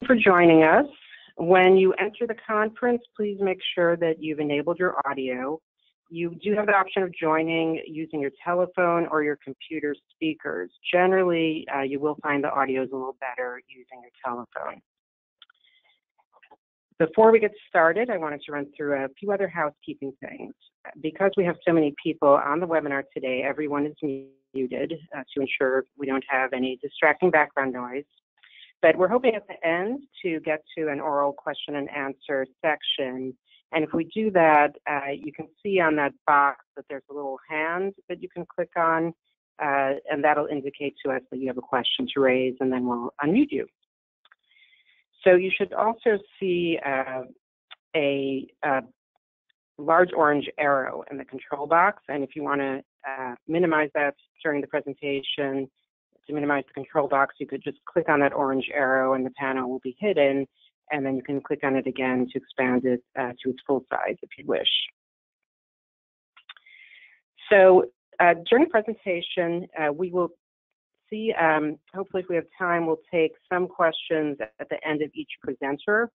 for joining us. When you enter the conference, please make sure that you've enabled your audio. You do have the option of joining using your telephone or your computer speakers. Generally, you will find the audio is a little better using your telephone. Before we get started, I wanted to run through a few other housekeeping things. Because we have so many people on the webinar today, everyone is muted to ensure we don't have any distracting background noise. But we're hoping at the end to get to an oral question and answer section. And if we do that, you can see on that box that there's a little hand that you can click on, and that'll indicate to us that you have a question to raise, and then we'll unmute you. So you should also see a large orange arrow in the control box, and if you want to minimize that during the presentation, to minimize the control box, you could just click on that orange arrow and the panel will be hidden, and then you can click on it again to expand it to its full size if you wish. So during the presentation, we will see, hopefully if we have time, we'll take some questions at the end of each presenter.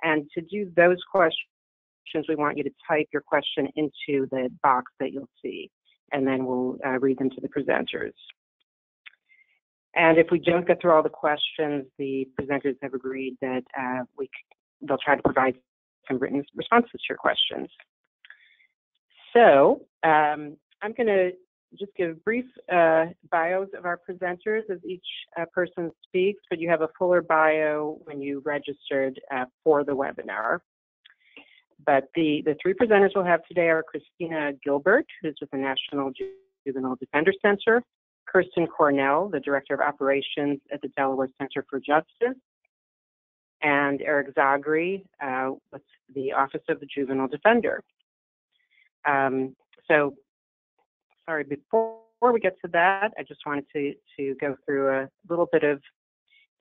And to do those questions, we want you to type your question into the box that you'll see, and then we'll read them to the presenters. And if we don't get through all the questions, the presenters have agreed that they'll try to provide some written responses to your questions. So I'm going to just give brief bios of our presenters as each person speaks, but you have a fuller bio when you registered for the webinar. But the three presenters we'll have today are Christina Gilbert, who's with the National Juvenile Defender Center, Kirsten Cornell, the Director of Operations at the Delaware Center for Justice, and Eric Zogry with the Office of the Juvenile Defender. So, sorry, before we get to that, I just wanted to go through a little bit of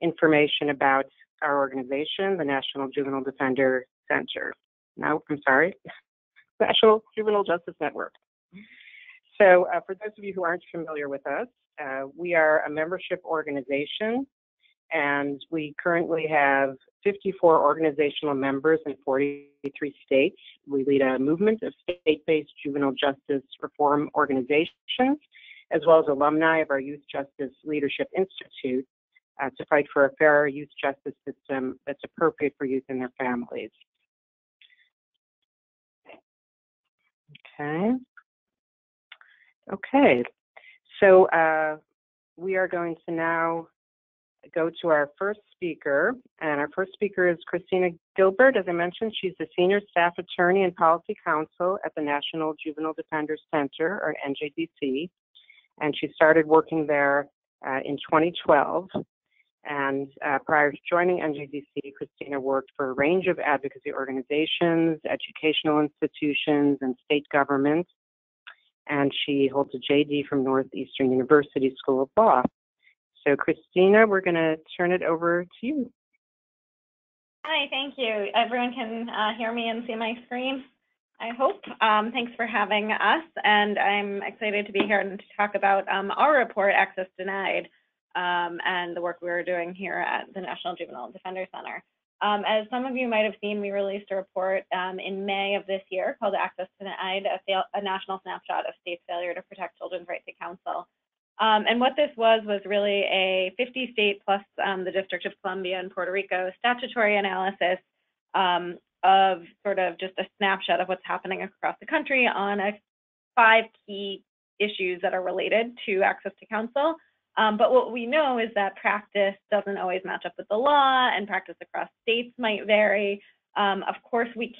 information about our organization, the National Juvenile Defender Center. No, I'm sorry, National Juvenile Justice Network. So for those of you who aren't familiar with us, we are a membership organization, and we currently have 54 organizational members in 43 states. We lead a movement of state-based juvenile justice reform organizations, as well as alumni of our Youth Justice Leadership Institute to fight for a fairer youth justice system that's appropriate for youth and their families. Okay, so we are going to now go to our first speaker, and our first speaker is Christina Gilbert. As I mentioned, she's the Senior Staff Attorney and Policy Counsel at the National Juvenile Defender Center, or NJDC, and she started working there in 2012. And prior to joining NJDC, Christina worked for a range of advocacy organizations, educational institutions, and state governments. And she holds a JD from Northeastern University School of Law. So Christina, we're going to turn it over to you. Hi, thank you. Everyone can hear me and see my screen, I hope. Thanks for having us, and I'm excited to be here and to talk about our report, Access Denied, and the work we were doing here at the National Juvenile Defender Center. As some of you might have seen, we released a report in May of this year called Access Denied, a national snapshot of states' failure to protect children's right to counsel. And what this was really a 50-state plus the District of Columbia and Puerto Rico statutory analysis of sort of just a snapshot of what's happening across the country on 5 key issues that are related to access to counsel. But what we know is that practice doesn't always match up with the law, and practice across states might vary. Of course, we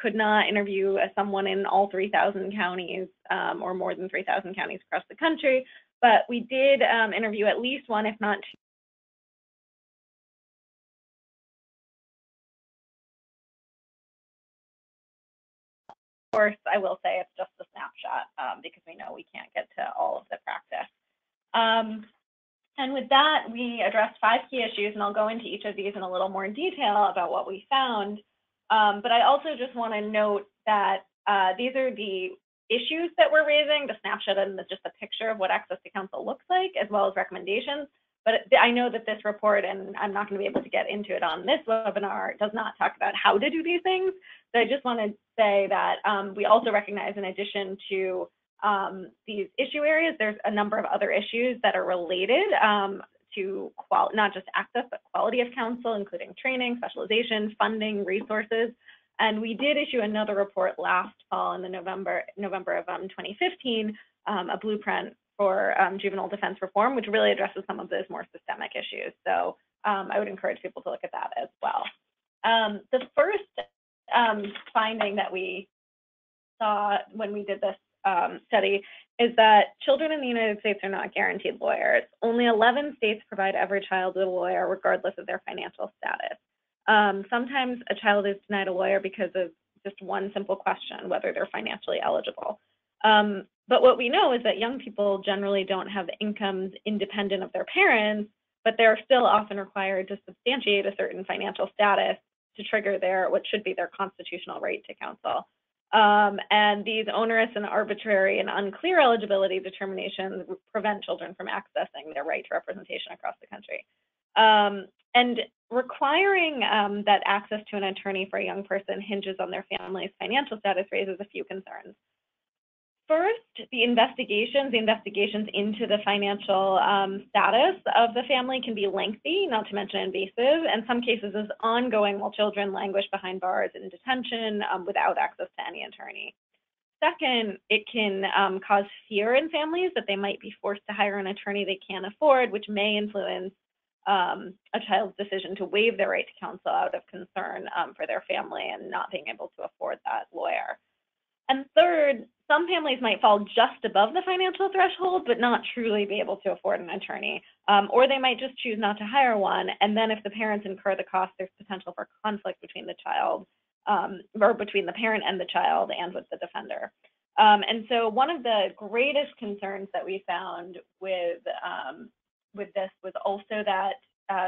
could not interview someone in all 3,000 counties or more than 3,000 counties across the country, but we did interview at least one, if not two. Of course, I will say it's just a snapshot because we know we can't get to all of the practice. And with that, we addressed 5 key issues, and I'll go into each of these in a little more detail about what we found. But I also just want to note that these are the issues that we're raising, the snapshot and just a picture of what access to counsel looks like, as well as recommendations. But I know that this report, and I'm not going to be able to get into it on this webinar, does not talk about how to do these things. So I just want to say that we also recognize, in addition to these issue areas, there's a number of other issues that are related to not just access, but quality of counsel, including training, specialization, funding, resources. And we did issue another report last fall in the November of 2015, a blueprint for juvenile defense reform, which really addresses some of those more systemic issues. So I would encourage people to look at that as well. The first finding that we saw when we did this study is that children in the United States are not guaranteed lawyers. Only 11 states provide every child with a lawyer, regardless of their financial status. Sometimes a child is denied a lawyer because of just one simple question, whether they're financially eligible. But what we know is that young people generally don't have incomes independent of their parents, but they're still often required to substantiate a certain financial status to trigger what should be their constitutional right to counsel. And these onerous and arbitrary and unclear eligibility determinations prevent children from accessing their right to representation across the country. And requiring that access to an attorney for a young person hinges on their family's financial status raises a few concerns. First, the investigations into the financial status of the family can be lengthy, not to mention invasive, and some cases is ongoing while children languish behind bars in detention without access to any attorney. Second, it can cause fear in families that they might be forced to hire an attorney they can't afford, which may influence a child's decision to waive their right to counsel out of concern for their family and not being able to afford that lawyer. And third, some families might fall just above the financial threshold, but not truly be able to afford an attorney, or they might just choose not to hire one. And then if the parents incur the cost, there's potential for conflict between the child, or between the parent and the child and with the defender. And so one of the greatest concerns that we found with this was also that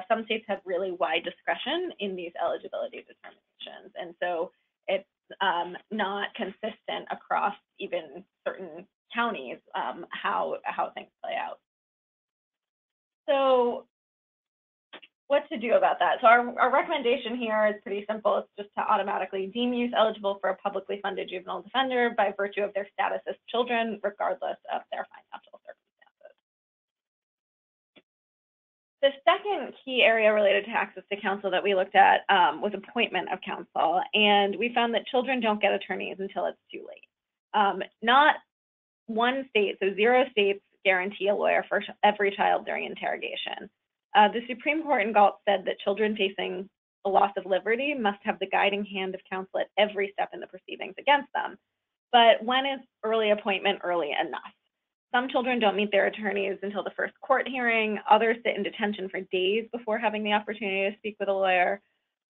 some states have really wide discretion in these eligibility determinations. And so it's not consistent across even certain counties how things play out. So what to do about that? So our recommendation here is pretty simple. It's just to automatically deem youth eligible for a publicly funded juvenile defender by virtue of their status as children, regardless of their financial circumstances. The second key area related to access to counsel that we looked at was appointment of counsel, and we found that children don't get attorneys until it's too late. Not one state, so 0 states guarantee a lawyer for every child during interrogation. The Supreme Court in Galt said that children facing a loss of liberty must have the guiding hand of counsel at every step in the proceedings against them. But when is early appointment early enough? Some children don't meet their attorneys until the first court hearing. Others sit in detention for days before having the opportunity to speak with a lawyer.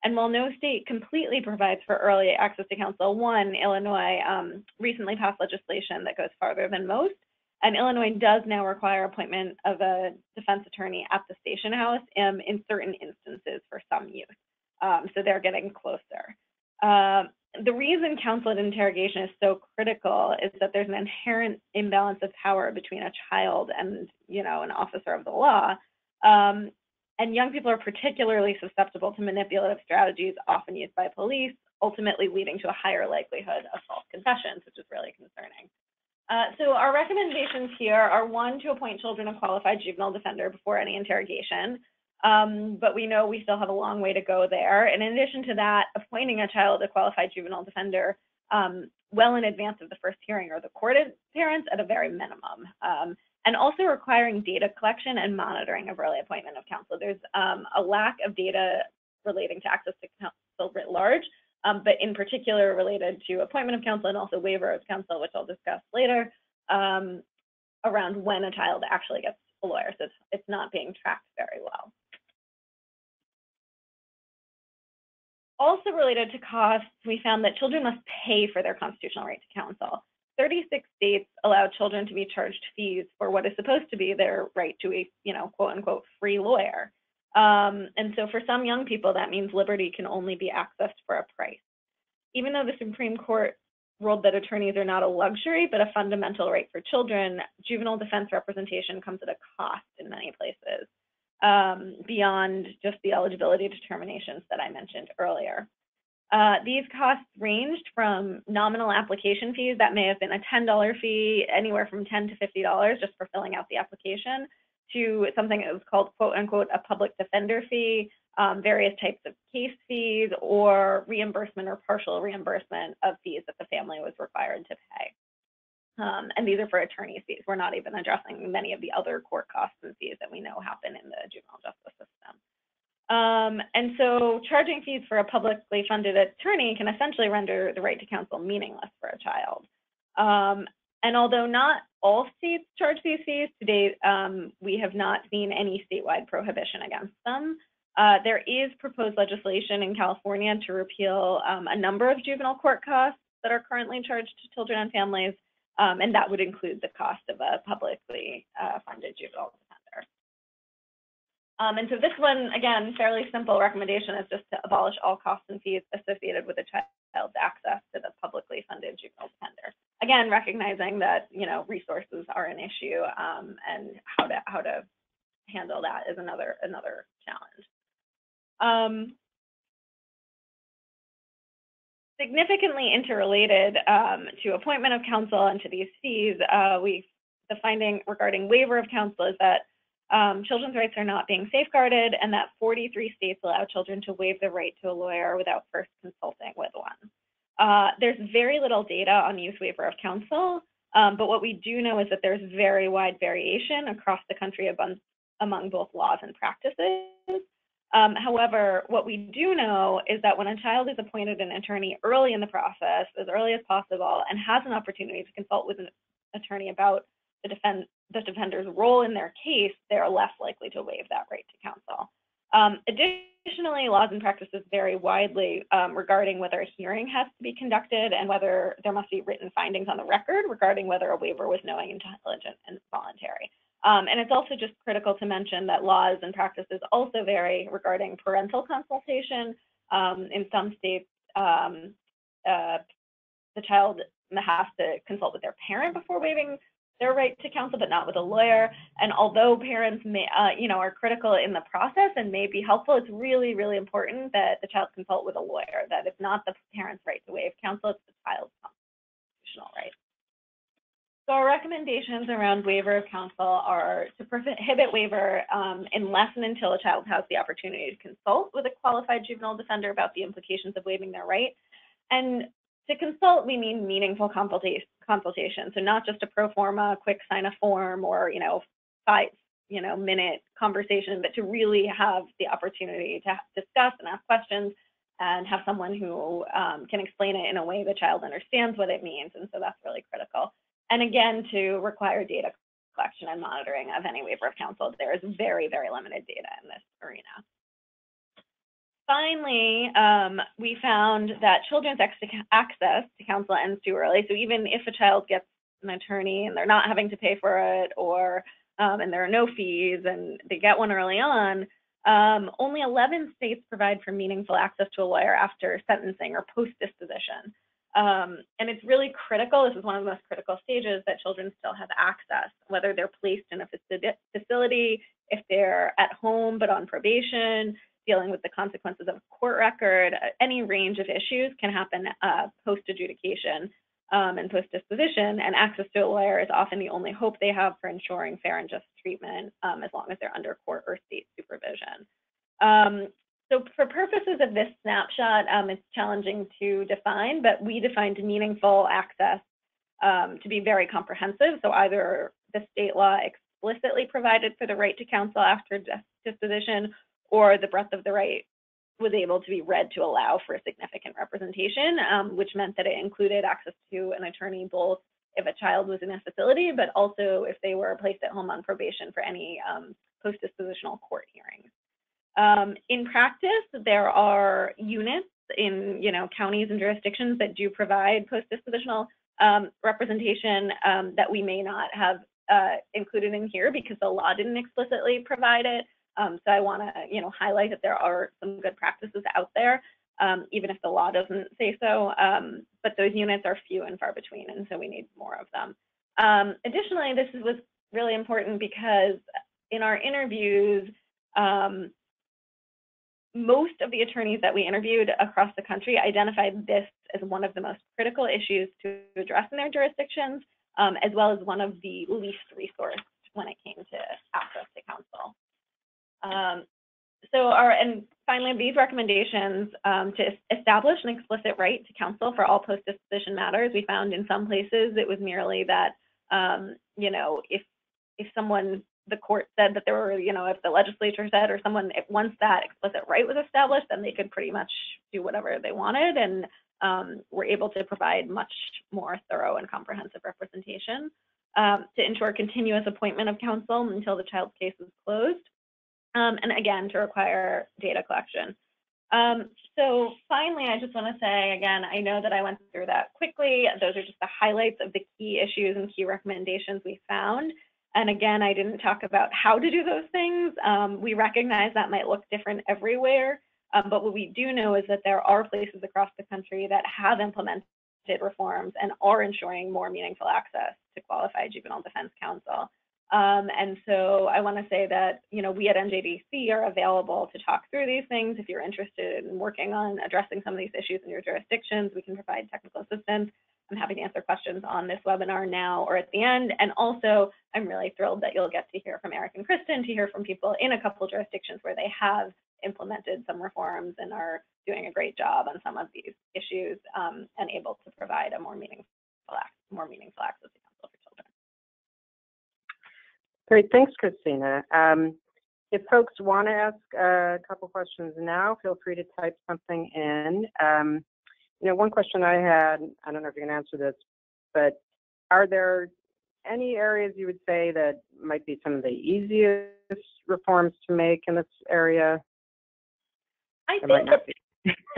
And while no state completely provides for early access to counsel, Illinois recently passed legislation that goes farther than most. And Illinois does now require appointment of a defense attorney at the station house in certain instances for some youth. So they're getting closer. The reason counsel at interrogation is so critical is that there's an inherent imbalance of power between a child and, an officer of the law. And young people are particularly susceptible to manipulative strategies often used by police, ultimately leading to a higher likelihood of false confessions, which is really concerning. So our recommendations here are 1, to appoint children a qualified juvenile defender before any interrogation. But we know we still have a long way to go there. And in addition to that, appointing a child a qualified juvenile defender well in advance of the first hearing or the courted parents at a very minimum. And also requiring data collection and monitoring of early appointment of counsel. There's a lack of data relating to access to counsel writ large, but in particular related to appointment of counsel and also waiver of counsel, which I'll discuss later, around when a child actually gets a lawyer. So it's not being tracked very well. Also related to costs, we found that children must pay for their constitutional right to counsel. 36 states allow children to be charged fees for what is supposed to be their right to a, quote unquote, free lawyer. And so for some young people, that means liberty can only be accessed for a price. Even though the Supreme Court ruled that attorneys are not a luxury, but a fundamental right for children, juvenile defense representation comes at a cost in many places. beyond just the eligibility determinations that I mentioned earlier. These costs ranged from nominal application fees that may have been a $10 fee, anywhere from $10 to $50 just for filling out the application, to something that was called quote unquote a public defender fee, various types of case fees, or reimbursement or partial reimbursement of fees that the family was required to pay. And these are for attorney fees. We're not even addressing many of the other court costs and fees that we know happen in the juvenile justice system. And so charging fees for a publicly funded attorney can essentially render the right to counsel meaningless for a child. And although not all states charge these fees, to date, we have not seen any statewide prohibition against them. There is proposed legislation in California to repeal a number of juvenile court costs that are currently charged to children and families, and that would include the cost of a publicly funded juvenile defender. And so this one, again, fairly simple recommendation is just to abolish all costs and fees associated with a child's access to the publicly funded juvenile defender. Again, recognizing that, you know, resources are an issue, and how to handle that is another challenge. Significantly interrelated to appointment of counsel and to these fees, the finding regarding waiver of counsel is that children's rights are not being safeguarded, and that 43 states allow children to waive the right to a lawyer without first consulting with one. There's very little data on youth waiver of counsel, but what we do know is that there's very wide variation across the country among both laws and practices. However, what we do know is that when a child is appointed an attorney early in the process, as early as possible, and has an opportunity to consult with an attorney about the defender's role in their case, they are less likely to waive that right to counsel. Additionally, laws and practices vary widely regarding whether a hearing has to be conducted and whether there must be written findings on the record regarding whether a waiver was knowing, intelligent, and voluntary. And it's also just critical to mention that laws and practices also vary regarding parental consultation. In some states, the child has to consult with their parent before waiving their right to counsel, but not with a lawyer. And although parents may, are critical in the process and may be helpful, it's really, really important that the child consult with a lawyer, that it's not the parent's right to waive counsel, it's the child's constitutional right. So our recommendations around waiver of counsel are to prohibit waiver unless and until a child has the opportunity to consult with a qualified juvenile defender about the implications of waiving their right. And to consult, we mean meaningful consultation. So not just a pro forma, quick sign a form, or 5-minute conversation, but to really have the opportunity to discuss and ask questions and have someone who can explain it in a way the child understands what it means. And so that's really critical. And again, to require data collection and monitoring of any waiver of counsel. There is very, very limited data in this arena. Finally, we found that children's access to counsel ends too early. So even if a child gets an attorney and they're not having to pay for it, or and there are no fees and they get one early on, only 11 states provide for meaningful access to a lawyer after sentencing or post-disposition. And it's really critical, this is one of the most critical stages, that children still have access, whether they're placed in a facility, if they're at home but on probation, dealing with the consequences of a court record. Any range of issues can happen post-adjudication and post-disposition, and access to a lawyer is often the only hope they have for ensuring fair and just treatment as long as they're under court or state supervision. So for purposes of this snapshot, it's challenging to define, but we defined meaningful access to be very comprehensive. So either the state law explicitly provided for the right to counsel after disposition, or the breadth of the right was able to be read to allow for significant representation, which meant that it included access to an attorney both if a child was in a facility, but also if they were placed at home on probation for any post-dispositional court hearings. In practice, there are units in counties and jurisdictions that do provide post-dispositional representation that we may not have included in here because the law didn't explicitly provide it. So I want to highlight that there are some good practices out there, even if the law doesn't say so. But those units are few and far between, and so we need more of them. Additionally, this was really important because in our interviews, Most of the attorneys that we interviewed across the country identified this as one of the most critical issues to address in their jurisdictions, as well as one of the least resourced when it came to access to counsel. And finally, these recommendations to establish an explicit right to counsel for all post-disposition matters, we found in some places it was merely that, if someone, the court said that there were, if the legislature said, or someone, once that explicit right was established, then they could pretty much do whatever they wanted, and were able to provide much more thorough and comprehensive representation to ensure continuous appointment of counsel until the child's case is closed. And again, to require data collection. So finally, I just want to say, again, I know that I went through that quickly. Those are just the highlights of the key issues and key recommendations we found. And again, I didn't talk about how to do those things. We recognize that might look different everywhere, but what we do know is that there are places across the country that have implemented reforms and are ensuring more meaningful access to qualified juvenile defense counsel. And so I want to say that, we at NJDC are available to talk through these things. If you're interested in working on addressing some of these issues in your jurisdictions, we can provide technical assistance. I'm happy to answer questions on this webinar now or at the end. And also, I'm really thrilled that you'll get to hear from Eric and Kristen, to hear from people in a couple jurisdictions where they have implemented some reforms and are doing a great job on some of these issues, and able to provide a more meaningful access to counsel for children. Great, thanks, Christina. If folks want to ask a couple questions now, feel free to type something in. One question I had, I don't know if you can answer this, but are there any areas you would say that might be some of the easiest reforms to make in this area? I think,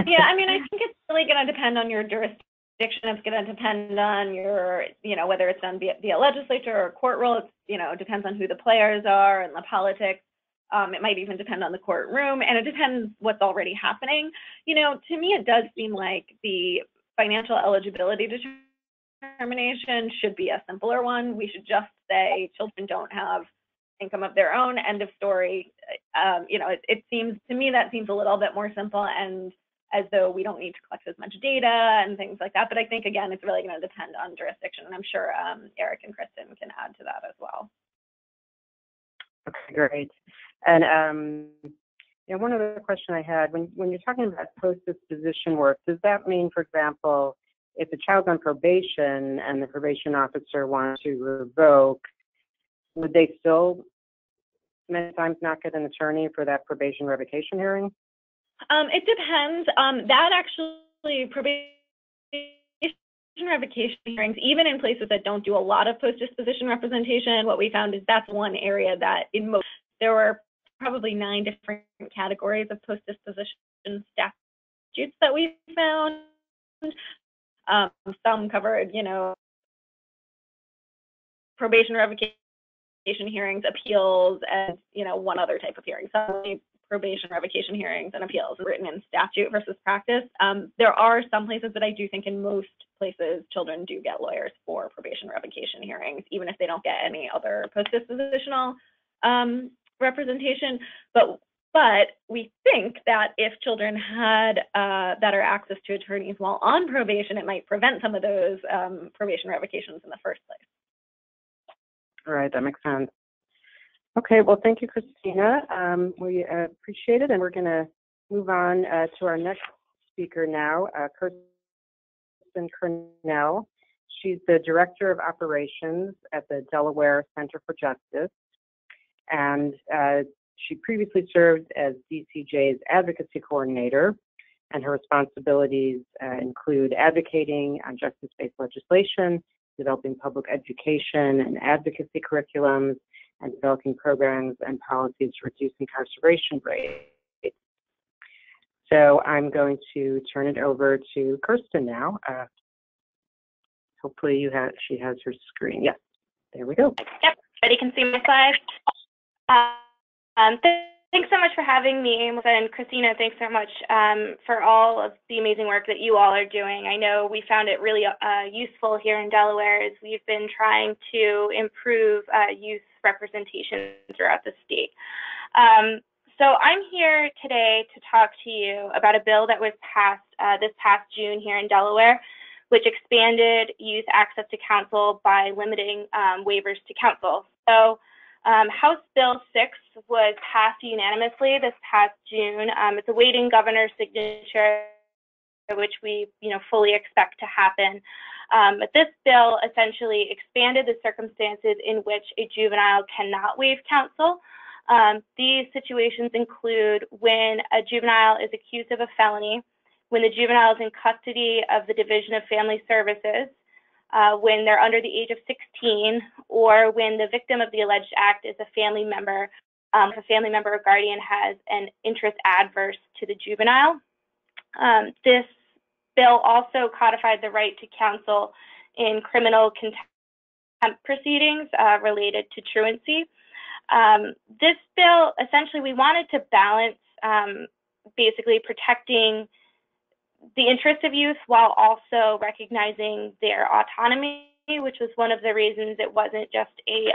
yeah, I think it's really going to depend on your jurisdiction. It's going to depend on your, whether it's done via legislature or court rule. It depends on who the players are and the politics. It might even depend on the courtroom, and it depends what's already happening. To me, it does seem like the financial eligibility determination should be a simpler one. We should just say children don't have income of their own, end of story. It seems, to me, that seems a little bit more simple, and as though we don't need to collect as much data and things like that. But I think, again, it's really going to depend on jurisdiction, and I'm sure Eric and Kristen can add to that as well. Okay, great. And one other question I had, when you're talking about post-disposition work, does that mean, for example, if a child's on probation and the probation officer wants to revoke, would they still many times not get an attorney for that probation revocation hearing? It depends. That actually, probation revocation hearings, even in places that don't do a lot of post-disposition representation, what we found is that's one area that there were probably 9 different categories of post-disposition statutes that we found. Some covered, probation revocation hearings, appeals, and, one other type of hearing. Some probation revocation hearings and appeals written in statute versus practice. There are some places, but I do think in most places, children do get lawyers for probation revocation hearings, even if they don't get any other post-dispositional representation. But we think that if children had better access to attorneys while on probation, it might prevent some of those probation revocations in the first place. All right, that makes sense. Okay, well, thank you, Christina. We appreciate it, and we're going to move on to our next speaker now, Kirsten Cornell. She's the Director of Operations at the Delaware Center for Justice, and she previously served as DCJ's Advocacy Coordinator, and her responsibilities include advocating on justice-based legislation, developing public education and advocacy curriculums, and developing programs and policies to reduce incarceration rates. So I'm going to turn it over to Kirsten now. Hopefully she has her screen. Yes, there we go. Yep, everybody can see my slides. Thanks so much for having me, Melissa, and Christina, thanks so much for all of the amazing work that you all are doing. I know we found it really useful here in Delaware as we've been trying to improve youth representation throughout the state. So I'm here today to talk to you about a bill that was passed this past June here in Delaware, which expanded youth access to counsel by limiting waivers to counsel. So House Bill 6 was passed unanimously this past June. It's awaiting governor's signature, which we fully expect to happen. But this bill essentially expanded the circumstances in which a juvenile cannot waive counsel. These situations include when a juvenile is accused of a felony, when the juvenile is in custody of the Division of Family Services, when they're under the age of 16, or when the victim of the alleged act is a family member, if a family member or guardian has an interest adverse to the juvenile. This bill also codified the right to counsel in criminal contempt proceedings related to truancy. This bill, essentially, we wanted to balance basically protecting the interests of youth while also recognizing their autonomy, which was one of the reasons it wasn't just a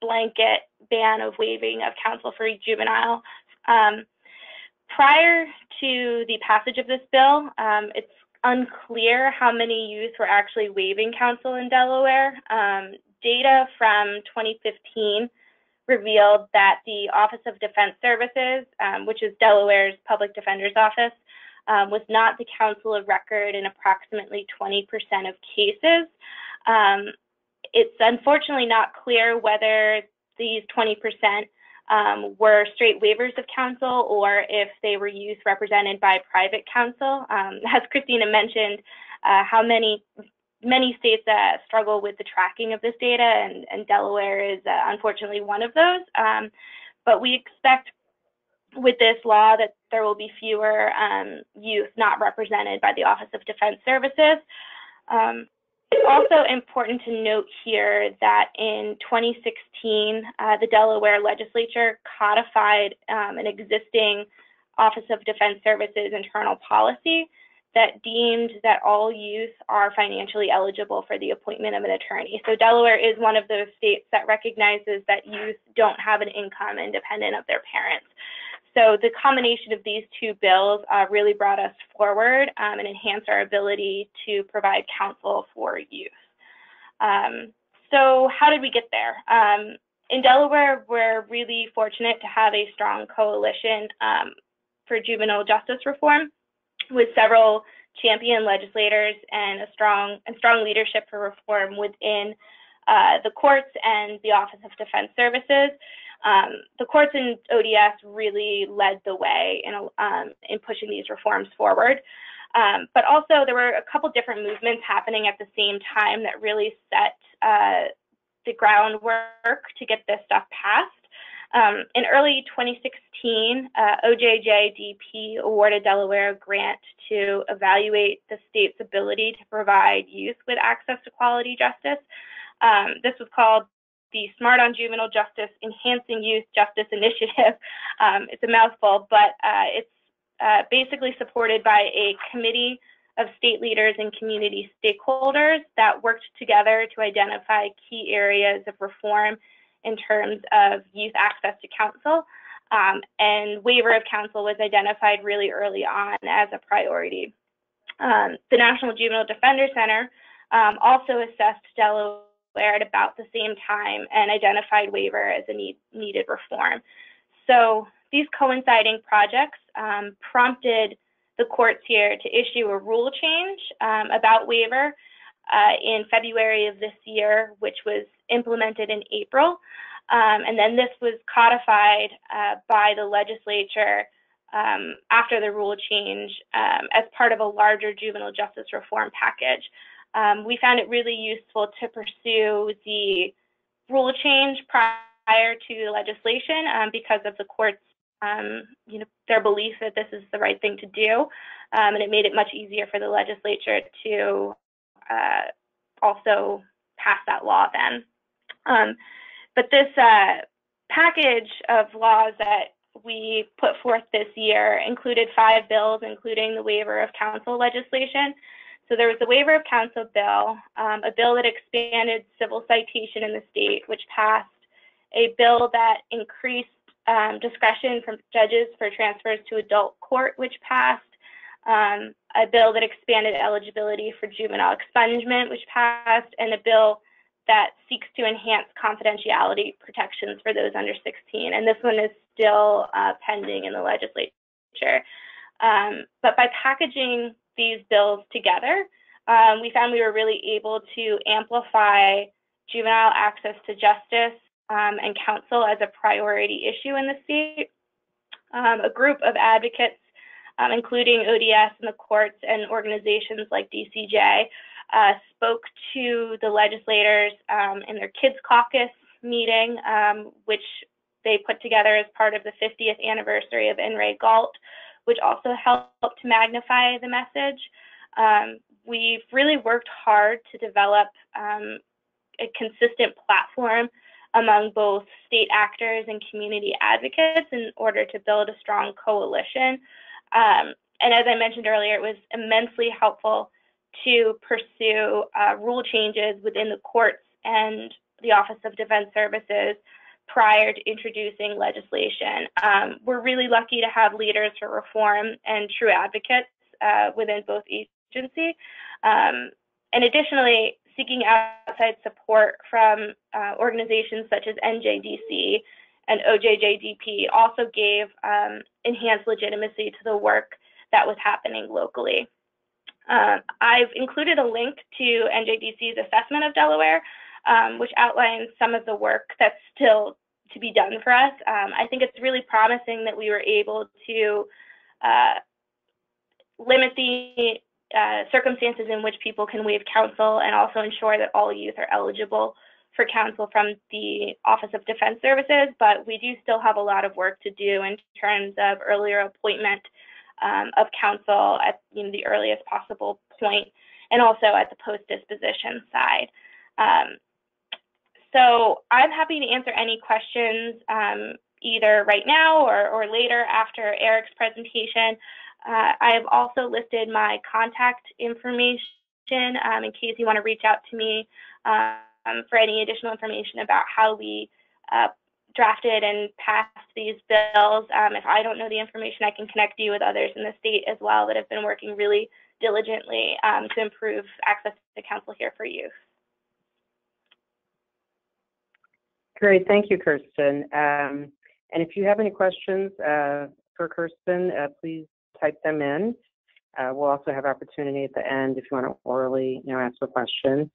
blanket ban of waiving of counsel for a juvenile. Prior to the passage of this bill, it's unclear how many youth were actually waiving counsel in Delaware. Data from 2015 revealed that the Office of Defense Services, which is Delaware's public defender's office, was not the counsel of record in approximately 20% of cases. It's unfortunately not clear whether these 20% were straight waivers of counsel or if they were youth represented by private counsel. As Christina mentioned, how many states struggle with the tracking of this data, and Delaware is unfortunately one of those. But we expect with this law that there will be fewer youth not represented by the Office of Defense Services. It's also important to note here that in 2016, the Delaware legislature codified an existing Office of Defense Services internal policy that deemed that all youth are financially eligible for the appointment of an attorney. So Delaware is one of those states that recognizes that youth don't have an income independent of their parents. So the combination of these two bills really brought us forward and enhanced our ability to provide counsel for youth. So how did we get there? In Delaware, we're really fortunate to have a strong coalition for juvenile justice reform, with several champion legislators and strong leadership for reform within the courts and the Office of Defense Services. The courts and ODS really led the way in pushing these reforms forward. But also there were a couple different movements happening at the same time that really set the groundwork to get this stuff passed. In early 2016, OJJDP awarded Delaware a grant to evaluate the state's ability to provide youth with access to quality justice. This was called the Smart on Juvenile Justice Enhancing Youth Justice Initiative. It's a mouthful, but it's basically supported by a committee of state leaders and community stakeholders that worked together to identify key areas of reform in terms of youth access to counsel, and waiver of counsel was identified really early on as a priority. The National Juvenile Defender Center also assessed Delaware at about the same time and identified waiver as a needed reform. So these coinciding projects prompted the courts here to issue a rule change about waiver in February of this year, which was implemented in April. And then this was codified by the legislature after the rule change as part of a larger juvenile justice reform package. We found it really useful to pursue the rule change prior to legislation because of the court's their belief that this is the right thing to do, and it made it much easier for the legislature to also pass that law then. But this package of laws that we put forth this year included 5 bills, including the waiver of counsel legislation. So there was the waiver of counsel bill, a bill that expanded civil citation in the state, which passed, a bill that increased discretion from judges for transfers to adult court, which passed, a bill that expanded eligibility for juvenile expungement, which passed, and a bill that seeks to enhance confidentiality protections for those under 16. And this one is still pending in the legislature. But by packaging these bills together, we found we were really able to amplify juvenile access to justice and counsel as a priority issue in the state. A group of advocates, including ODS and the courts and organizations like DCJ, spoke to the legislators in their Kids Caucus meeting, which they put together as part of the 50th anniversary of In Re Galt, which also helped to magnify the message. We've really worked hard to develop a consistent platform among both state actors and community advocates in order to build a strong coalition. And as I mentioned earlier, it was immensely helpful to pursue rule changes within the courts and the Office of Defense Services prior to introducing legislation. We're really lucky to have leaders for reform and true advocates within both agencies. And additionally, seeking outside support from organizations such as NJDC and OJJDP also gave enhanced legitimacy to the work that was happening locally. I've included a link to NJDC's assessment of Delaware, which outlines some of the work that's still to be done for us. I think it's really promising that we were able to limit the circumstances in which people can waive counsel and also ensure that all youth are eligible for counsel from the Office of Defense Services, but we do still have a lot of work to do in terms of earlier appointment of counsel at the earliest possible point, and also at the post-disposition side. So I'm happy to answer any questions either right now or later after Eric's presentation. I have also listed my contact information in case you want to reach out to me for any additional information about how we drafted and passed these bills. If I don't know the information, I can connect you with others in the state as well that have been working really diligently to improve access to counsel here for youth. Great, thank you, Kirsten. And if you have any questions for Kirsten, please type them in. We'll also have opportunity at the end if you want to orally, ask a question.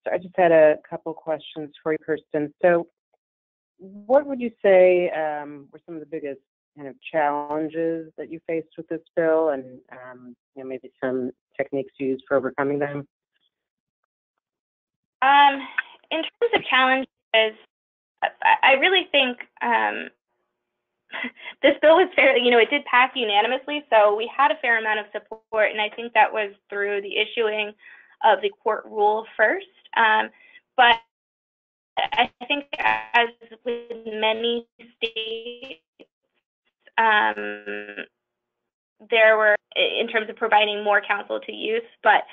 So I just had a couple questions for you, Kirsten. So what would you say were some of the biggest kind of challenges that you faced with this bill, and maybe some techniques used for overcoming them? In terms of challenges, I really think this bill was fairly, it did pass unanimously, so we had a fair amount of support, and I think that was through the issuing of the court rule first. But I think as with many states, there were, in terms of providing more counsel to youth, but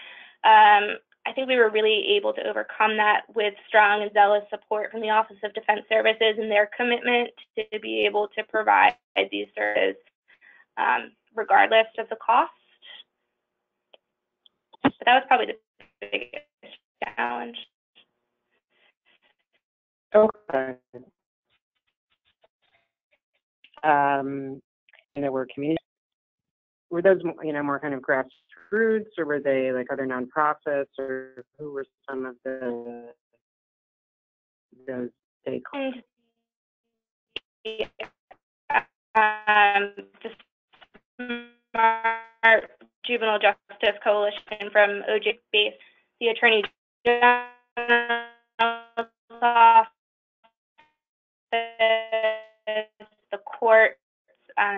I think we were really able to overcome that with strong and zealous support from the Office of Defense Services and their commitment to be able to provide these services regardless of the cost. But that was probably the biggest challenge. Okay. And there were community. Were those, more kind of grassroots, or were they like other nonprofits, or who were some of those stakeholders? The Smart Juvenile Justice Coalition from OJ base, the Attorney General's office, the court,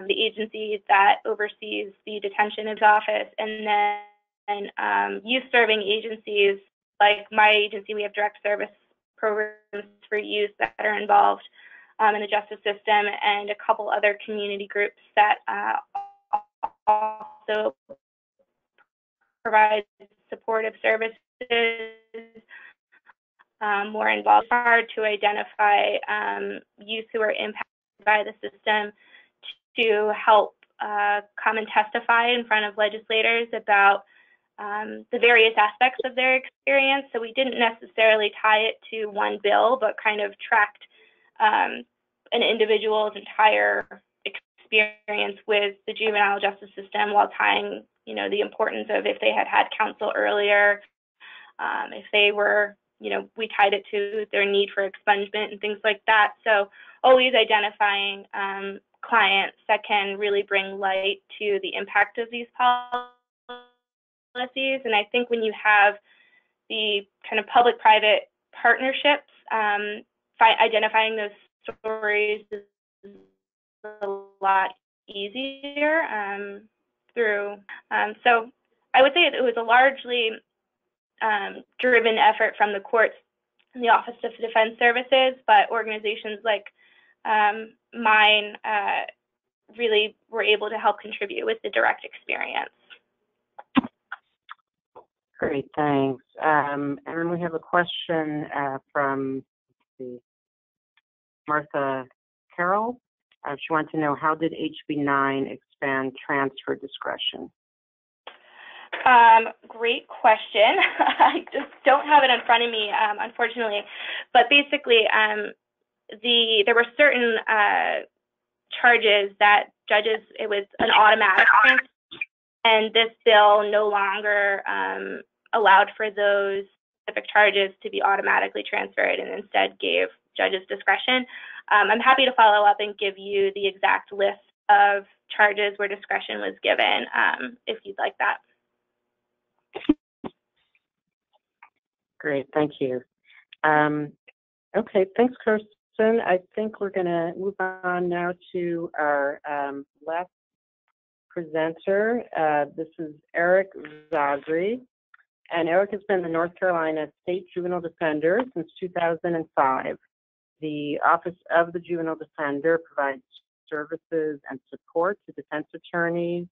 the agency that oversees the detention of office, and then youth serving agencies like my agency. We have direct service programs for youth that are involved in the justice system, and a couple other community groups that also provide supportive services. more involved. It's hard to identify youth who are impacted by the system to help come and testify in front of legislators about the various aspects of their experience. So we didn't necessarily tie it to one bill, but kind of tracked an individual's entire experience with the juvenile justice system while tying, the importance of if they had had counsel earlier, if they were, we tied it to their need for expungement and things like that. So always identifying clients that can really bring light to the impact of these policies. And I think when you have the kind of public-private partnerships, identifying those stories is a lot easier through. So I would say it was a largely driven effort from the courts and the Office of Defense Services, but organizations like mine really were able to help contribute with the direct experience. Great, thanks. And then we have a question from Martha Carroll. She wants to know, how did HB 9 expand transfer discretion? Great question. I just don't have it in front of me, unfortunately. But basically, there were certain charges that judges, it was an automatic transfer, and this bill no longer allowed for those specific charges to be automatically transferred and instead gave judges discretion. I'm happy to follow up and give you the exact list of charges where discretion was given, if you'd like that. Great, thank you. Okay, thanks, Kirsten. I think we're going to move on now to our last presenter. This is Eric Zogry. And Eric has been the North Carolina State Juvenile Defender since 2005. The Office of the Juvenile Defender provides services and support to defense attorneys.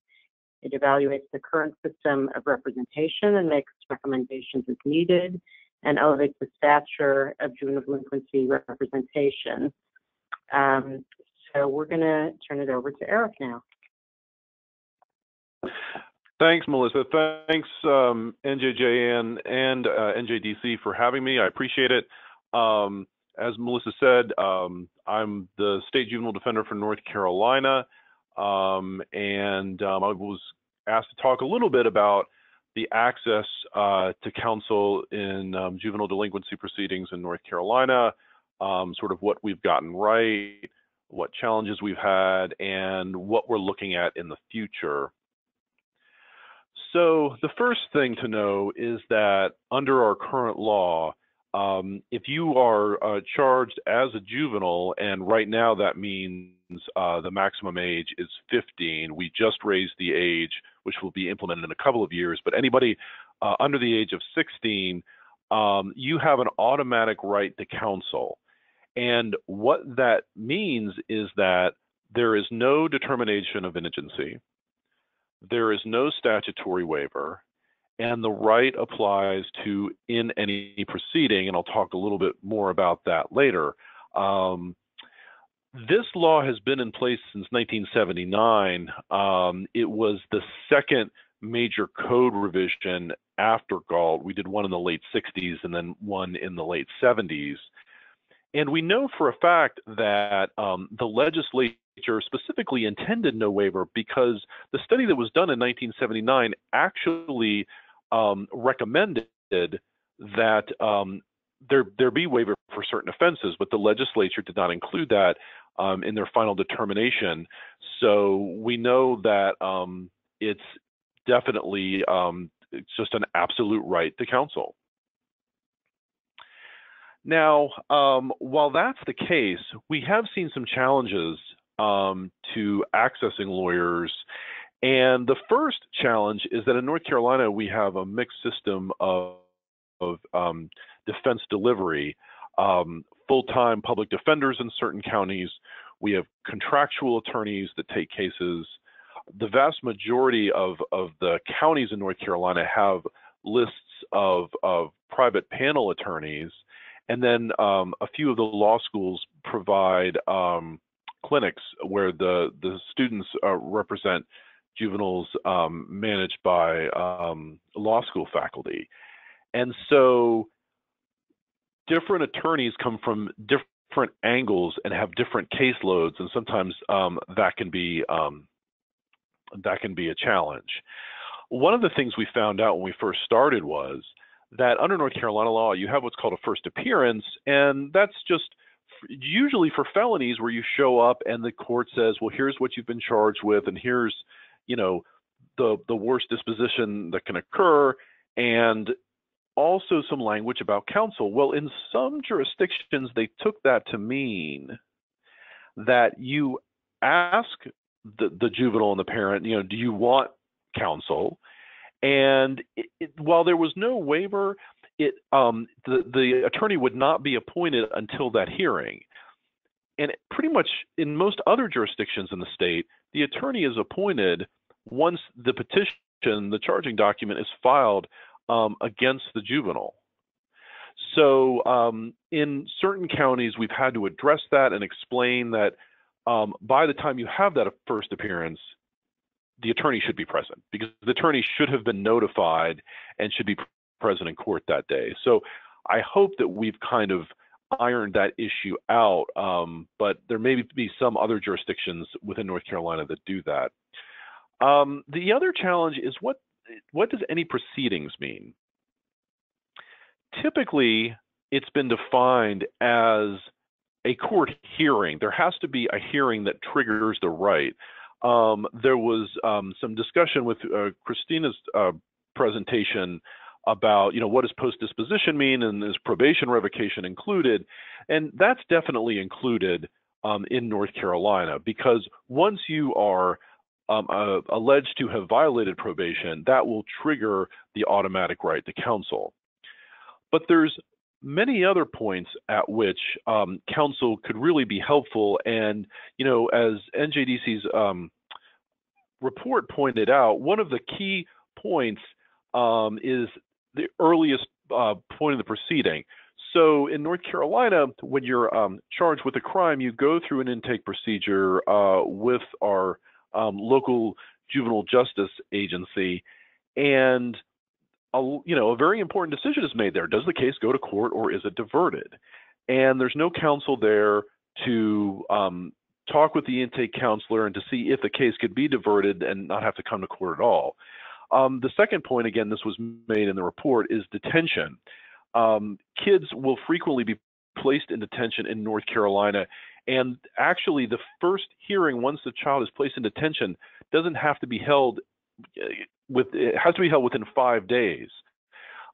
It evaluates the current system of representation and makes recommendations as needed, and elevates the stature of juvenile delinquency representation. So we're going to turn it over to Eric now. Thanks, Melissa. Thanks, NJJN and NJDC for having me. I appreciate it. As Melissa said, I'm the State Juvenile Defender for North Carolina, and I was asked to talk a little bit about the access to counsel in juvenile delinquency proceedings in North Carolina, sort of what we've gotten right, what challenges we've had, and what we're looking at in the future. So the first thing to know is that under our current law, if you are charged as a juvenile, and right now that means the maximum age is 15, we just raised the age, which will be implemented in a couple of years, but anybody under the age of 16, you have an automatic right to counsel. And what that means is that there is no determination of indigency, there is no statutory waiver, and the right applies to in any proceeding, and I'll talk a little bit more about that later. This law has been in place since 1979. It was the second major code revision after Galt. We did one in the late 60s and then one in the late 70s. And we know for a fact that the legislature specifically intended no waiver because the study that was done in 1979 actually recommended that there be waiver for certain offenses, but the legislature did not include that in their final determination. So we know that it's definitely it's just an absolute right to counsel. Now, while that's the case, we have seen some challenges to accessing lawyers. And the first challenge is that in North Carolina, we have a mixed system of defense delivery, full-time public defenders in certain counties. We have contractual attorneys that take cases. The vast majority of the counties in North Carolina have lists of private panel attorneys. And then a few of the law schools provide clinics where the students represent juveniles managed by law school faculty. And so different attorneys come from different angles and have different caseloads, and sometimes that can be a challenge. One of the things we found out when we first started was that under North Carolina law, you have what's called a first appearance, and that's just usually for felonies where you show up and the court says, well, here's what you've been charged with, and here's, the worst disposition that can occur, and also some language about counsel. Well, in some jurisdictions, they took that to mean that you ask the juvenile and the parent, do you want counsel? And while there was no waiver, the attorney would not be appointed until that hearing. And pretty much in most other jurisdictions in the state, the attorney is appointed once the petition, the charging document, is filed against the juvenile. So in certain counties, we've had to address that and explain that by the time you have that first appearance, the attorney should be present, because the attorney should have been notified and should be present in court that day. So I hope that we've kind of ironed that issue out, but there may be some other jurisdictions within North Carolina that do that. The other challenge is what does any proceedings mean? Typically, it's been defined as a court hearing. There has to be a hearing that triggers the right. There was some discussion with Christina's presentation about, what does post-disposition mean, and is probation revocation included? And that's definitely included in North Carolina, because once you are alleged to have violated probation, that will trigger the automatic right to counsel. But there's many other points at which counsel could really be helpful. And, as NJDC's report pointed out, one of the key points is the earliest point of the proceeding. So in North Carolina, when you're charged with a crime, you go through an intake procedure with our local juvenile justice agency, and a very important decision is made there. Does the case go to court or is it diverted? And there's no counsel there to talk with the intake counselor and to see if the case could be diverted and not have to come to court at all. The second point, again, this was made in the report, is detention. Kids will frequently be placed in detention in North Carolina, and actually the first hearing, once the child is placed in detention, doesn't have to be held it has to be held within 5 days.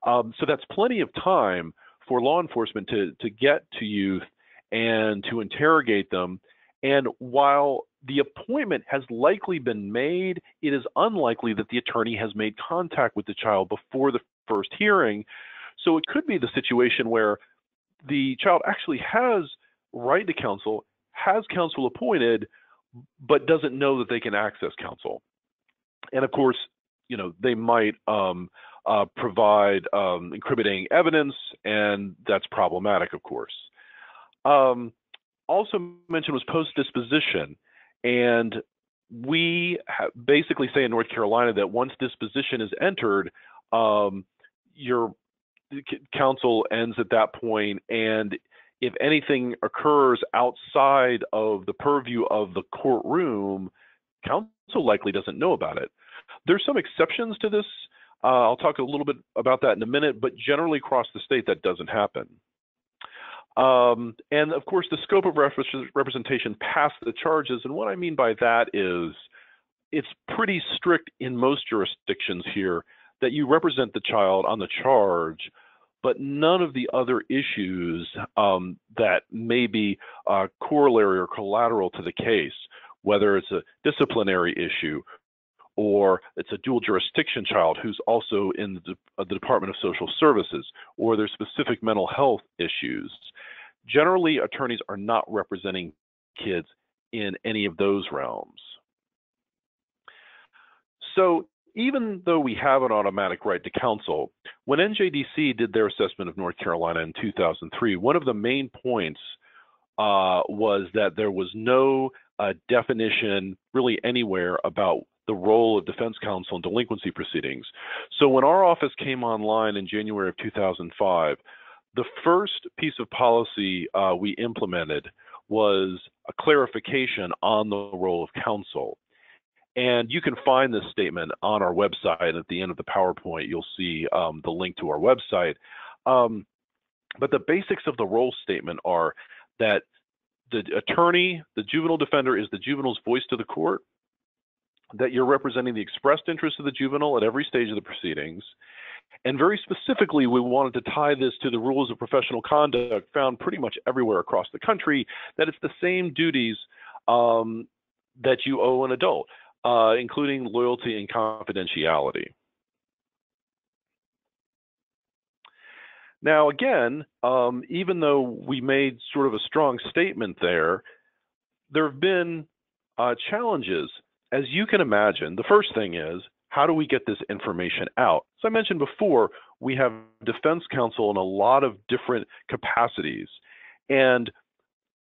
So that's plenty of time for law enforcement to get to youth and to interrogate them. And while the appointment has likely been made, it is unlikely that the attorney has made contact with the child before the first hearing. So it could be the situation where the child actually has right to counsel, has counsel appointed, but doesn't know that they can access counsel. And of course, they might provide incriminating evidence, and that's problematic, of course. Also mentioned was post-disposition, and we basically say in North Carolina that once disposition is entered, your counsel ends at that point, and if anything occurs outside of the purview of the courtroom, counsel likely doesn't know about it. There's some exceptions to this. I'll talk a little bit about that in a minute, but generally across the state that doesn't happen. And of course, the scope of representation past the charges, and what I mean by that is it's pretty strict in most jurisdictions here that you represent the child on the charge, but none of the other issues that may be corollary or collateral to the case, whether it's a disciplinary issue or it's a dual jurisdiction child who's also in the Department of Social Services, or there's specific mental health issues. Generally, attorneys are not representing kids in any of those realms. So even though we have an automatic right to counsel, when NJDC did their assessment of North Carolina in 2003, one of the main points was that there was no definition really anywhere about the role of defense counsel in delinquency proceedings. So when our office came online in January of 2005, the first piece of policy we implemented was a clarification on the role of counsel. And you can find this statement on our website. At the end of the PowerPoint, you'll see the link to our website. But the basics of the role statement are that the attorney, the juvenile defender, is the juvenile's voice to the court, that you're representing the expressed interest of the juvenile at every stage of the proceedings. And very specifically, we wanted to tie this to the rules of professional conduct found pretty much everywhere across the country, that it's the same duties that you owe an adult, including loyalty and confidentiality. Now, again, even though we made sort of a strong statement there have been challenges. As you can imagine, the first thing is, how do we get this information out? As I mentioned before, we have defense counsel in a lot of different capacities. And,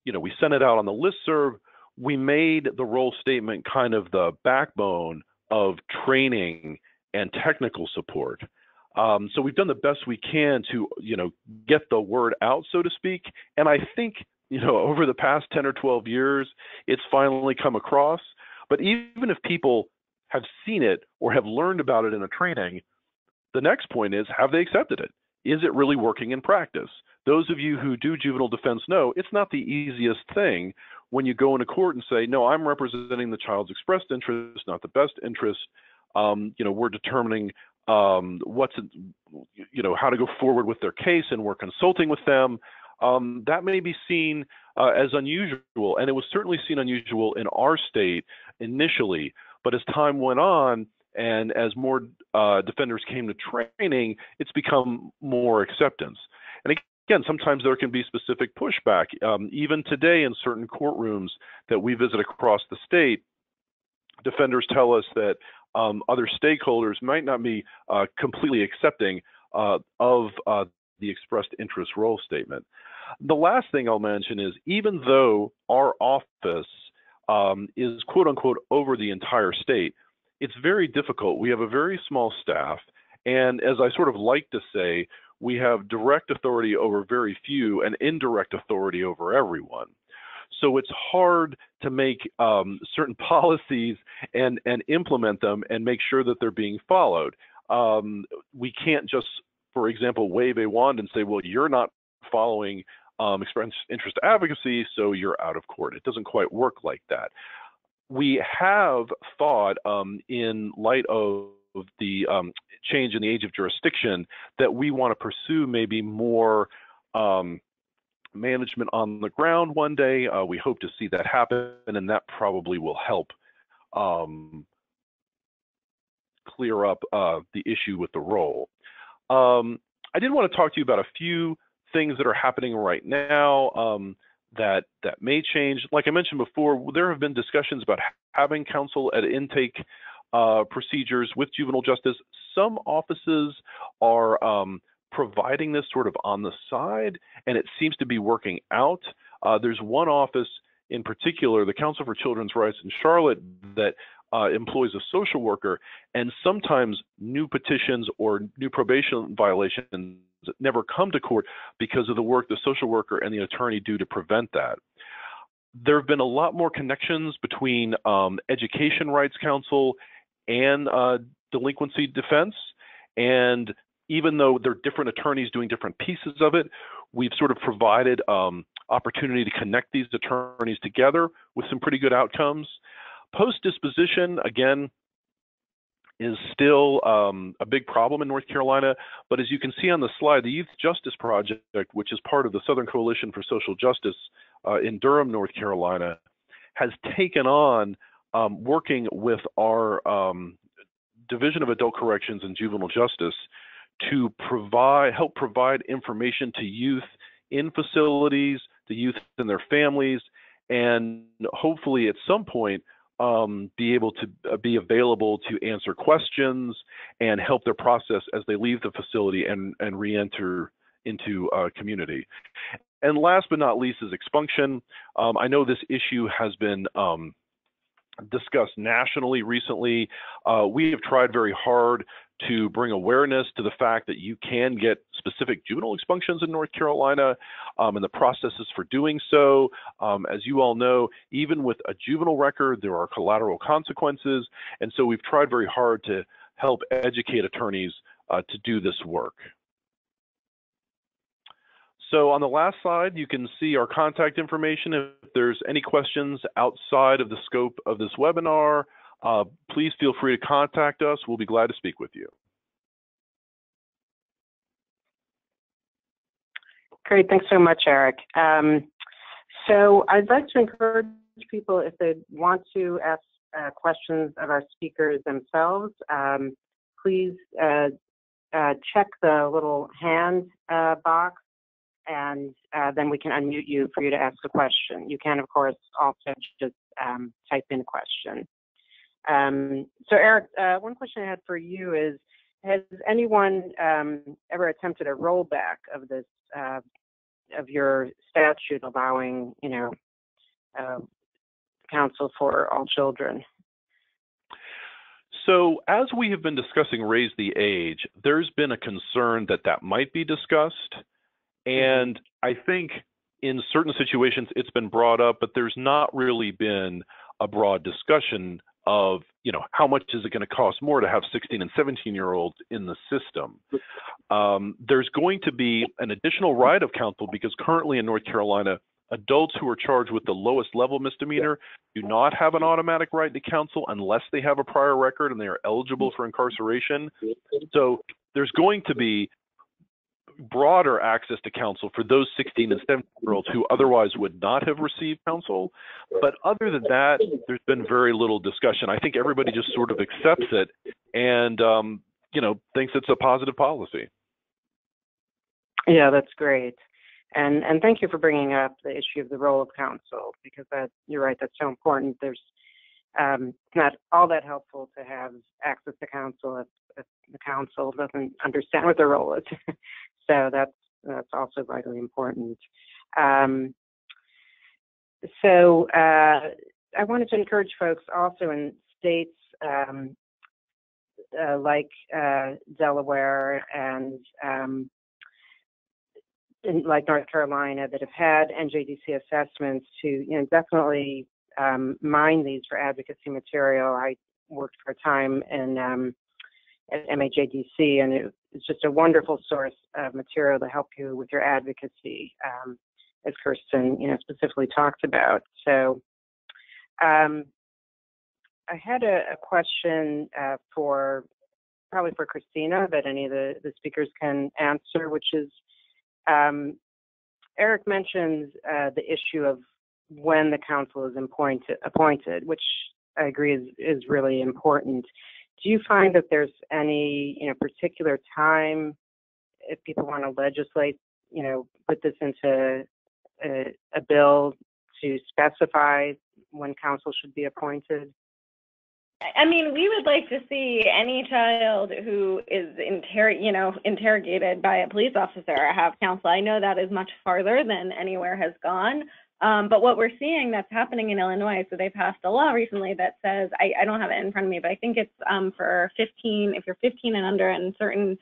you know, we sent it out on the listserv. We made the role statement kind of the backbone of training and technical support. So we've done the best we can to, you know, get the word out, so to speak. And I think, you know, over the past 10 or 12 years, it's finally come across. But even if people have seen it or have learned about it in a training, the next point is, have they accepted it? Is it really working in practice? Those of you who do juvenile defense know it's not the easiest thing when you go into court and say, no, I'm representing the child's expressed interest, not the best interest. You know, we're determining how to go forward with their case, and we're consulting with them. That may be seen as unusual, and it was certainly seen unusual in our state initially. But as time went on, and as more defenders came to training, it's become more acceptance. And again, sometimes there can be specific pushback. Even today in certain courtrooms that we visit across the state, defenders tell us that other stakeholders might not be completely accepting of the expressed interest role statement. The last thing I'll mention is, even though our office is quote unquote over the entire state, it's very difficult. We have a very small staff, and as I sort of like to say, we have direct authority over very few and indirect authority over everyone. So it's hard to make certain policies and implement them and make sure that they're being followed. We can't just, for example, wave a wand and say, well, you're not following express interest advocacy, so you're out of court. It doesn't quite work like that. We have thought, in light of the change in the age of jurisdiction, that we want to pursue maybe more management on the ground one day. We hope to see that happen, and that probably will help clear up the issue with the role. I did want to talk to you about a few things that are happening right now that may change. Like I mentioned before, there have been discussions about having counsel at intake procedures with juvenile justice. Some offices are providing this sort of on the side, and it seems to be working out. There's one office in particular, the Council for Children's Rights in Charlotte, that employs a social worker, and sometimes new petitions or new probation violations never come to court because of the work the social worker and the attorney do to prevent that. There have been a lot more connections between education rights counsel and delinquency defense, and even though they're different attorneys doing different pieces of it, we've sort of provided opportunity to connect these attorneys together with some pretty good outcomes. Post-disposition, again, is still a big problem in North Carolina, but as you can see on the slide, the Youth Justice Project, which is part of the Southern Coalition for Social Justice in Durham, North Carolina, has taken on working with our Division of Adult Corrections and Juvenile Justice to help provide information to youth in facilities, to youth and their families, and hopefully at some point be able to be available to answer questions and help their process as they leave the facility and re-enter into community. And last but not least is expunction. I know this issue has been discussed nationally recently. We have tried very hard to bring awareness to the fact that you can get specific juvenile expunctions in North Carolina and the processes for doing so. As you all know, even with a juvenile record, there are collateral consequences. And so we've tried very hard to help educate attorneys to do this work. So on the last slide, you can see our contact information. If there's any questions outside of the scope of this webinar, please feel free to contact us. We'll be glad to speak with you. Great, thanks so much, Eric. So I'd like to encourage people, if they want to ask questions of our speakers themselves, please check the little hand box, and then we can unmute you for you to ask a question. You can, of course, also just type in a question. So Eric, one question I had for you is, has anyone ever attempted a rollback of this, of your statute allowing, counsel for all children? So as we have been discussing Raise the Age, there's been a concern that that might be discussed. And I think in certain situations it's been brought up, but there's not really been a broad discussion of, how much is it going to cost more to have 16 and 17-year-olds in the system. There's going to be an additional right of counsel because currently in North Carolina, adults who are charged with the lowest level misdemeanor do not have an automatic right to counsel unless they have a prior record and they are eligible for incarceration. So there's going to be broader access to counsel for those 16 and 17-year-olds who otherwise would not have received counsel. But other than that, there's been very little discussion. I think everybody just sort of accepts it and, thinks it's a positive policy. Yeah, that's great. And thank you for bringing up the issue of the role of counsel, because you're right, that's so important. There's it's not all that helpful to have access to counsel if the counsel doesn't understand what their role is. So that's also vitally important. So I wanted to encourage folks also in states like Delaware and like North Carolina that have had NJDC assessments to definitely mine these for advocacy material. I worked for a time in at NJJDC, and it's just a wonderful source of material to help you with your advocacy, as Kirsten specifically talked about. So I had a question probably for Christina that any of the speakers can answer, which is Eric mentions the issue of when the counsel is appointed, which I agree is really important. Do you find that there's any particular time, if people want to legislate, put this into a bill to specify when counsel should be appointed? I mean, we would like to see any child who is interrogated by a police officer have counsel. I know that is much farther than anywhere has gone. But what we're seeing that's happening in Illinois, so they passed a law recently that says, I don't have it in front of me, but I think it's for 15, if you're 15 and under and certain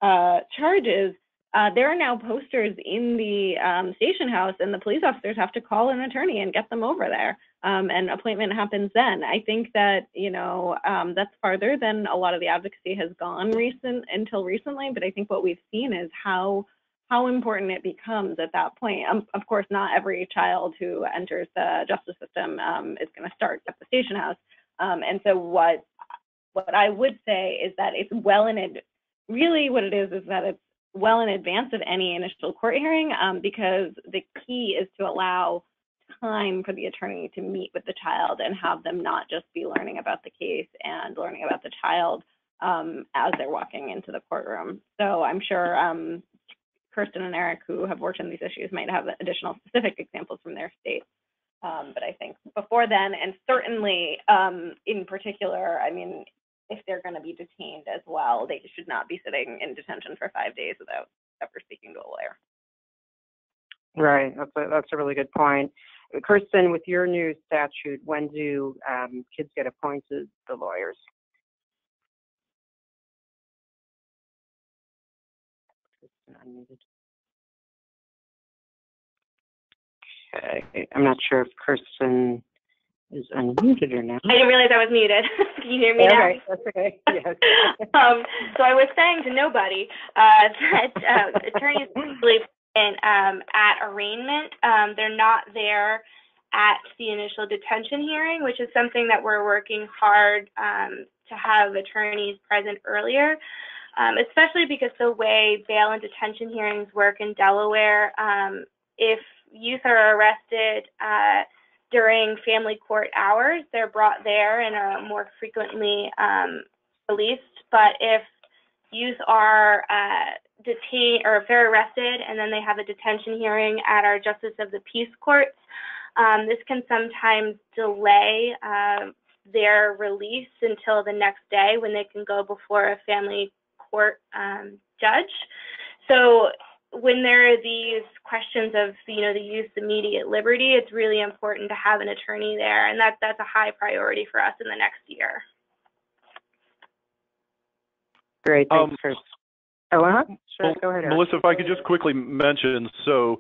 charges, there are now posters in the station house, and the police officers have to call an attorney and get them over there. And appointment happens then. I think that, that's farther than a lot of the advocacy has gone until recently, but I think what we've seen is how important it becomes at that point. Of course, not every child who enters the justice system is going to start at the station house. And so what I would say is that it's really what it is that it's well in advance of any initial court hearing, because the key is to allow time for the attorney to meet with the child and have them not just be learning about the case and learning about the child as they're walking into the courtroom. So I'm sure Kirsten and Eric, who have worked on these issues, might have additional specific examples from their states. But I think before then, and certainly in particular, I mean, if they're going to be detained as well, they should not be sitting in detention for 5 days without ever speaking to a lawyer. Right, that's a really good point. Kirsten, with your new statute, when do kids get appointed the lawyers? Unmuted. Okay, I'm not sure if Kirsten is unmuted or not. I didn't realize I was muted. Can you hear me now? Right, that's okay. Yes. So I was saying to nobody that attorneys usually at arraignment. They're not there at the initial detention hearing, which is something that we're working hard to have attorneys present earlier, especially because the way bail and detention hearings work in Delaware, if youth are arrested during family court hours, they're brought there and are more frequently released. But if youth are detained, or if they're arrested and then they have a detention hearing at our Justice of the Peace courts, this can sometimes delay their release until the next day when they can go before a family court judge. So when there are these questions of, you know, the youth's immediate liberty, it's really important to have an attorney there, and that's a high priority for us in the next year. Great, thanks, Chris. Sure, go ahead, Eric. Melissa, if I could just quickly mention, so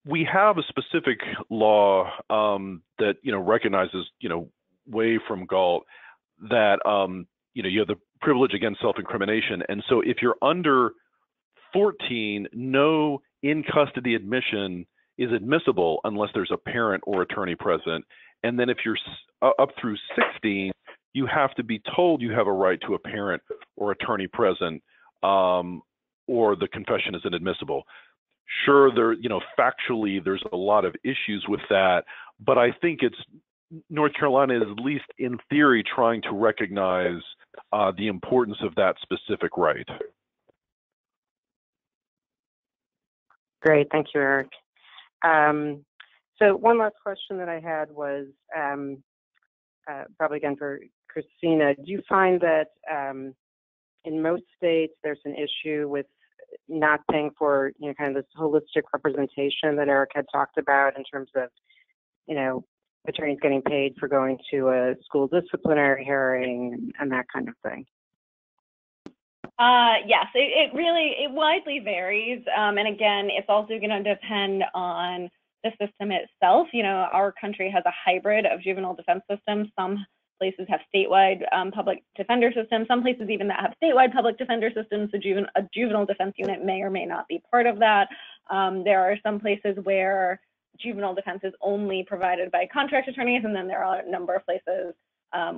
we have a specific law that, you know, recognizes, you know, way from Galt that, you know, you have the privilege against self-incrimination. And so if you're under 14, no in-custody admission is admissible unless there's a parent or attorney present. And then if you're up through 16, you have to be told you have a right to a parent or attorney present, or the confession is inadmissible. Sure, there, you know, factually, there's a lot of issues with that, but I think it's North Carolina is, at least in theory, trying to recognize the importance of that specific right. Great, thank you, Eric. So one last question that I had was probably again for Christina. Do you find that in most states there's an issue with not paying for, you know, kind of this holistic representation that Eric had talked about in terms of, you know, attorneys getting paid for going to a school disciplinary hearing and that kind of thing? Yes, it widely varies. And again, it's also going to depend on the system itself. You know, our country has a hybrid of juvenile defense systems. Some places have statewide public defender systems. Some places even that have statewide public defender systems. A juvenile defense unit may or may not be part of that. There are some places where juvenile defense is only provided by contract attorneys, and then there are a number of places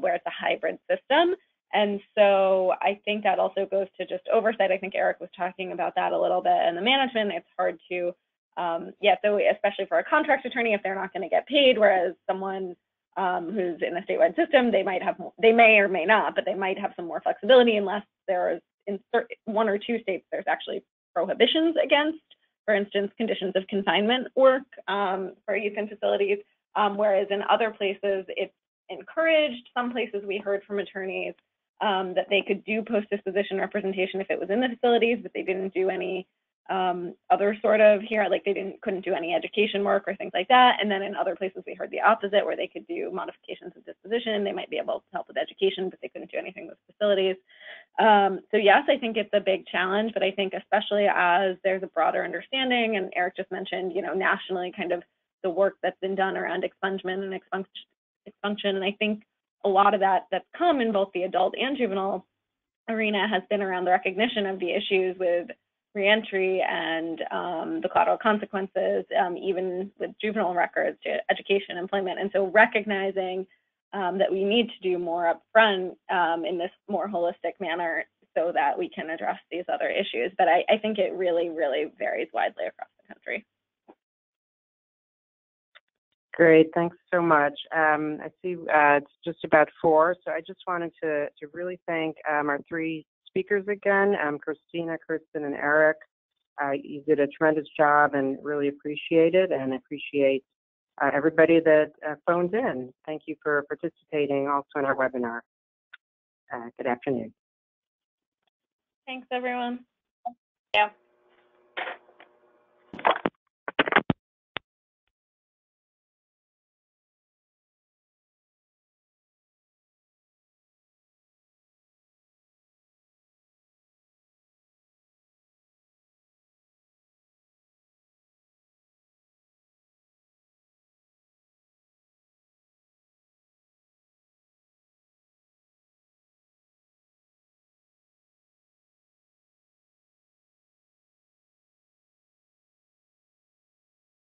where it's a hybrid system. And so I think that also goes to just oversight. I think Eric was talking about that a little bit. And the management, it's hard to, so especially for a contract attorney, if they're not going to get paid, whereas someone who's in a statewide system, they may or may not, but they might have some more flexibility unless there's in one or two states, there's actually prohibitions against, for instance, conditions of confinement work for youth in facilities, whereas in other places, it's encouraged. Some places we heard from attorneys that they could do post-disposition representation if it was in the facilities, but they didn't do any other sort of like they couldn't do any education work or things like that. And then in other places we heard the opposite, where they could do modifications of disposition. They might be able to help with education, but they couldn't do anything with facilities. So yes, I think it's a big challenge, but I think especially as there's a broader understanding, and Eric just mentioned, you know, nationally kind of the work that's been done around expungement and expunction. And I think a lot of that's come in both the adult and juvenile arena has been around the recognition of the issues with reentry and the collateral consequences, even with juvenile records to education, employment. And so recognizing that we need to do more upfront in this more holistic manner so that we can address these other issues. But I think it really, really varies widely across the country. Great, thanks so much. I see it's just about 4, so I just wanted to really thank our 3 speakers again, Christina, Kirsten, and Eric. You did a tremendous job and really appreciate it, and appreciate everybody that phoned in, thank you for participating also in our webinar. Good afternoon. Thanks, everyone. Yeah.